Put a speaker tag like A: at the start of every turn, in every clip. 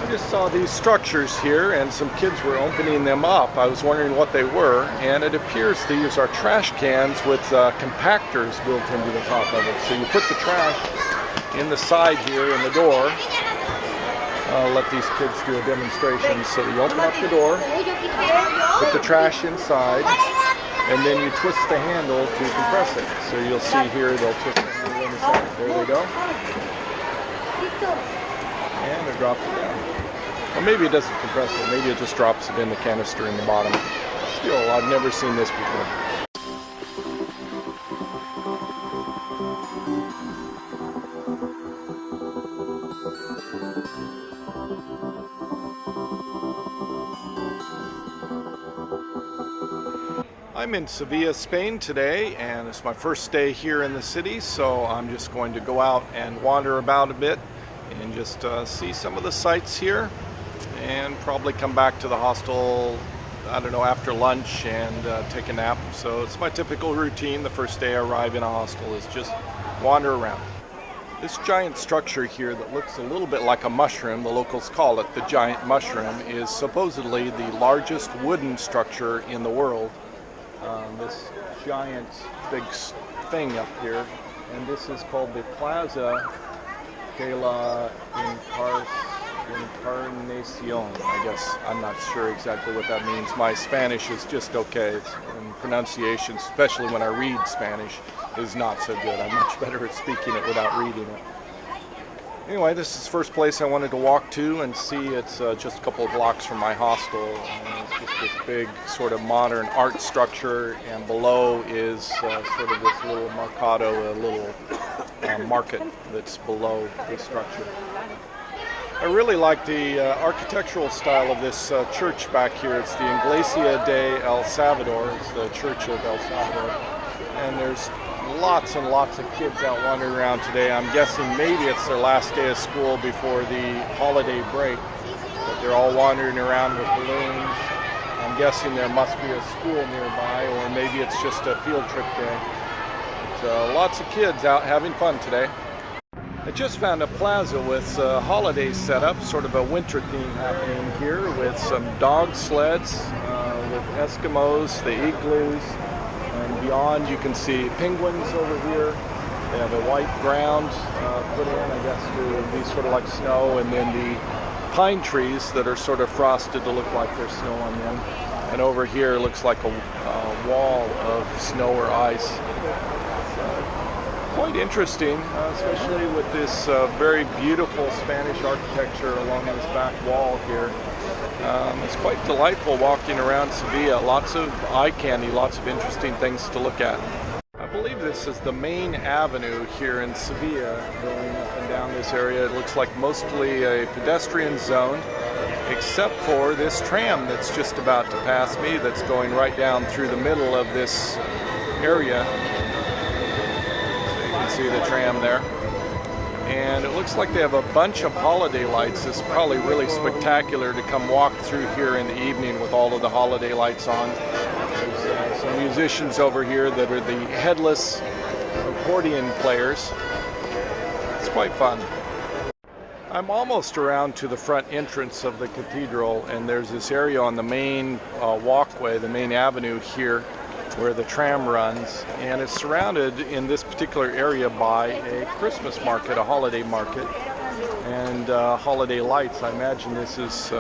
A: I just saw these structures here and some kids were opening them up. I was wondering what they were, and it appears these are trash cans with compactors built into the top of it. So you put the trash in the side here in the door. I'll let these kids do a demonstration. So you open up the door, put the trash inside, and then you twist the handle to compress it. So you'll see here they'll twist the handle in the side. There they go. And it drops it down. Or maybe it doesn't compress it. Maybe it just drops it in the canister in the bottom. Still, I've never seen this before. I'm in Seville, Spain today, and it's my first day here in the city, so I'm just going to go out and wander about a bit and just see some of the sights here and probably come back to the hostel, I don't know, after lunch and take a nap. So it's my typical routine the first day I arrive in a hostel is just wander around. This giant structure here that looks a little bit like a mushroom, the locals call it the giant mushroom, is supposedly the largest wooden structure in the world. This giant big thing up here, and this is called the Plaza de la Encarnacion. I guess I'm not sure exactly what that means. My Spanish is just okay, and pronunciation, especially when I read Spanish, is not so good. I'm much better at speaking it without reading it. Anyway, this is the first place I wanted to walk to and see. It's just a couple of blocks from my hostel. It's just this big sort of modern art structure, and below is sort of this little mercado, a little market that's below the structure. I really like the architectural style of this church back here. It's the Iglesia de El Salvador. It's the Church of El Salvador. And there's lots and lots of kids out wandering around today. I'm guessing maybe it's their last day of school before the holiday break. But they're all wandering around with balloons. I'm guessing there must be a school nearby, or maybe it's just a field trip day. But, lots of kids out having fun today. I just found a plaza with holiday setup, sort of a winter theme happening here with some dog sleds, with Eskimos, the igloos. And beyond you can see penguins over here. They have a white ground put in, I guess, to be sort of like snow, and then the pine trees that are sort of frosted to look like there's snow on them. And over here looks like a wall of snow or ice. Quite interesting, especially with this very beautiful Spanish architecture along this back wall here. It's quite delightful walking around Seville. Lots of eye candy, lots of interesting things to look at. I believe this is the main avenue here in Seville, going up and down this area. It looks like mostly a pedestrian zone, except for this tram that's just about to pass me, that's going right down through the middle of this area. So you can see the tram there. And it looks like they have a bunch of holiday lights. It's probably really spectacular to come walk through here in the evening with all of the holiday lights on. There's some musicians over here that are the headless accordion players. It's quite fun. I'm almost around to the front entrance of the cathedral, and there's this area on the main walkway, the main avenue here, where the tram runs, and it's surrounded in this particular area by a Christmas market, a holiday market, and holiday lights. I imagine this is,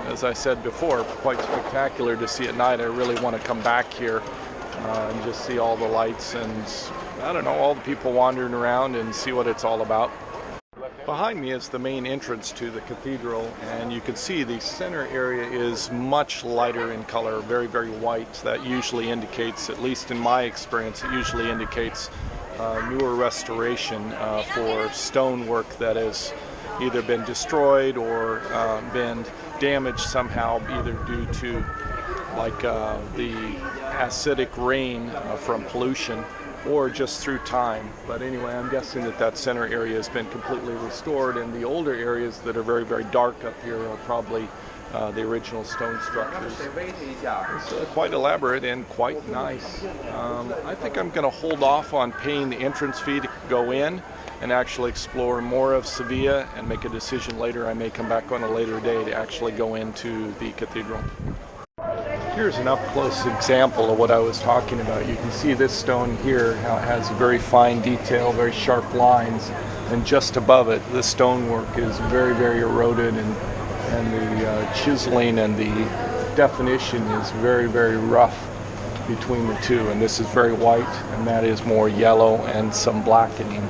A: as I said before, quite spectacular to see at night. I really want to come back here and just see all the lights and, I don't know, all the people wandering around and see what it's all about. Behind me is the main entrance to the cathedral, and you can see the center area is much lighter in color, very, very white. That usually indicates, at least in my experience, it usually indicates newer restoration for stonework that has either been destroyed or been damaged somehow, either due to like the acidic rain from pollution, or just through time. But anyway, I'm guessing that that center area has been completely restored, and the older areas that are very, very dark up here are probably the original stone structures. It's quite elaborate and quite nice. I think I'm going to hold off on paying the entrance fee to go in and actually explore more of Seville and make a decision later. I may come back on a later day to actually go into the cathedral. Here's an up-close example of what I was talking about. You can see this stone here, how it has very fine detail, very sharp lines, and just above it, the stonework is very, very eroded, and the chiseling and the definition is very, very rough between the two. And this is very white, and that is more yellow and some blackening.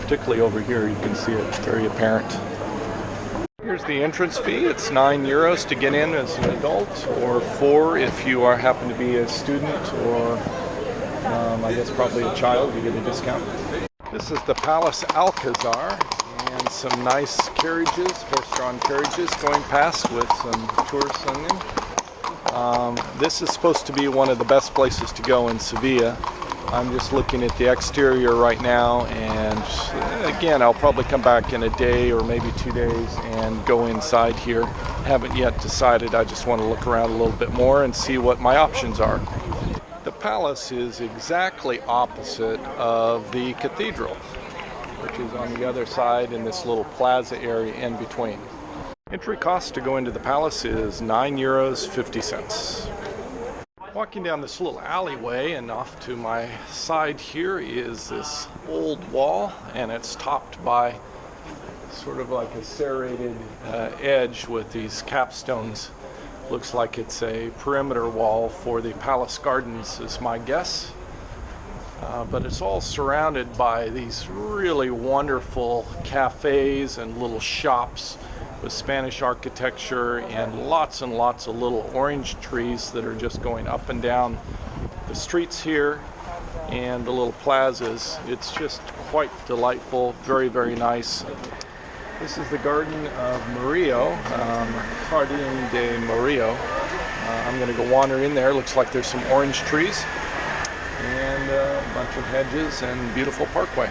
A: Particularly over here, you can see it very apparent. Here's the entrance fee. It's €9 to get in as an adult, or $4 if you happen to be a student, or I guess probably a child. You get a discount. This is the Palace Alcazar, and some nice carriages, horse-drawn carriages going past with some tourists on them. This is supposed to be one of the best places to go in Seville. I'm just looking at the exterior right now, and again, I'll probably come back in a day or maybe 2 days and go inside here. Haven't yet decided. I just want to look around a little bit more and see what my options are. The palace is exactly opposite of the cathedral, which is on the other side in this little plaza area in between. Entry cost to go into the palace is €9.50. Walking down this little alleyway, and off to my side here is this old wall, and it's topped by sort of like a serrated edge with these capstones. Looks like it's a perimeter wall for the palace gardens is my guess. But it's all surrounded by these really wonderful cafes and little shops with Spanish architecture and lots of little orange trees that are just going up and down the streets here and the little plazas. It's just quite delightful, very, very nice. This is the Garden of Murillo, Jardín de Murillo. I'm going to go wander in there. Looks like there's some orange trees and a bunch of hedges and beautiful parkway.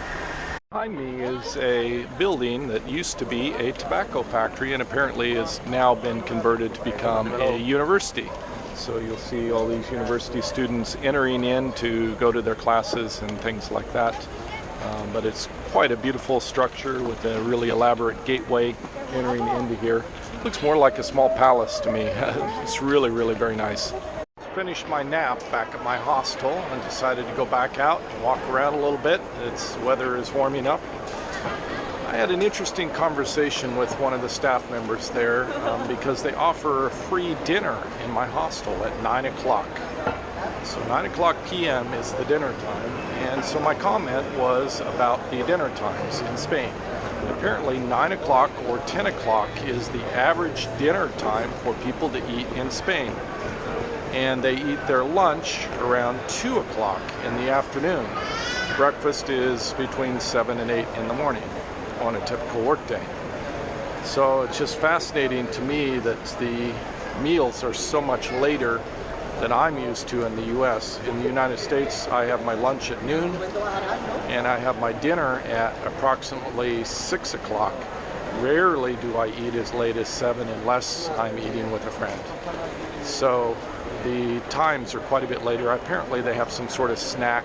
A: Behind me is a building that used to be a tobacco factory and apparently has now been converted to become a university. So you'll see all these university students entering in to go to their classes and things like that. But it's quite a beautiful structure with a really elaborate gateway entering into here. Looks more like a small palace to me. It's really, really very nice. Finished my nap back at my hostel and decided to go back out and walk around a little bit. Weather is warming up. I had an interesting conversation with one of the staff members there because they offer a free dinner in my hostel at 9 o'clock. So 9 o'clock p.m. is the dinner time, and so my comment was about the dinner times in Spain. Apparently 9 o'clock or 10 o'clock is the average dinner time for people to eat in Spain. And they eat their lunch around 2 o'clock in the afternoon. Breakfast is between 7 and 8 in the morning on a typical workday. So it's just fascinating to me that the meals are so much later than I'm used to in the US. In the United States, I have my lunch at noon and I have my dinner at approximately 6 o'clock. Rarely do I eat as late as 7 unless I'm eating with a friend. So the times are quite a bit later. Apparently they have some sort of snack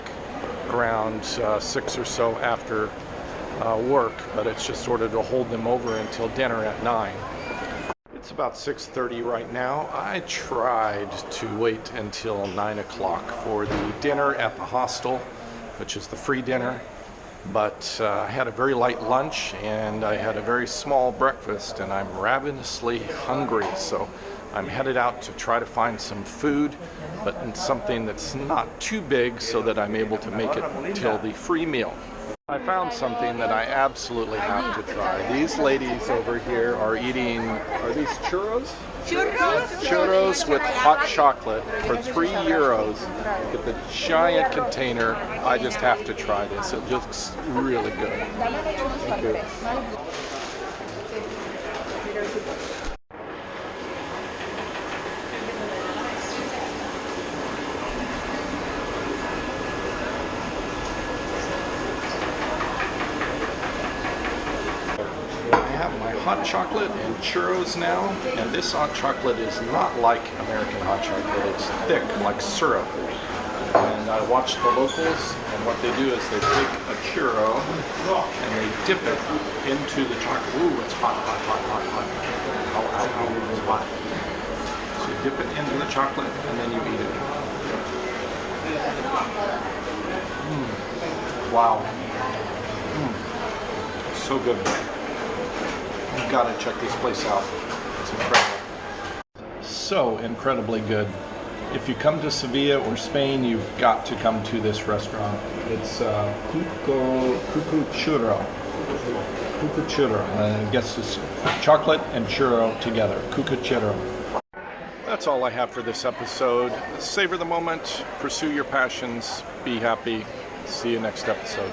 A: around 6 or so after work, but it's just sort of to hold them over until dinner at 9. It's about 6:30 right now. I tried to wait until 9 o'clock for the dinner at the hostel, which is the free dinner, but I had a very light lunch and I had a very small breakfast, and I'm ravenously hungry, so I'm headed out to try to find some food, but in something that's not too big so that I'm able to make it till the free meal. I found something that I absolutely have to try. These ladies over here are eating, are these churros? Churros with hot chocolate for €3. Get the giant container. I just have to try this. It looks really good. Thank you. Hot chocolate and churros now, and this hot chocolate is not like American hot chocolate. It's thick like syrup, and And I watch the locals, and what they do is they take a churro and they dip it into the chocolate. Ooh, it's hot, hot, hot, hot, hot. Ow, ow, ow, it's hot. So you dip it into the chocolate and then you eat it. Wow. So good. You've got to check this place out. It's incredible. So incredibly good. If you come to Seville or Spain, you've got to come to this restaurant. It's Cucuchurro. Cucuchurro. I guess it's chocolate and churro together. Cucuchurro. That's all I have for this episode. Savor the moment, pursue your passions, be happy. See you next episode.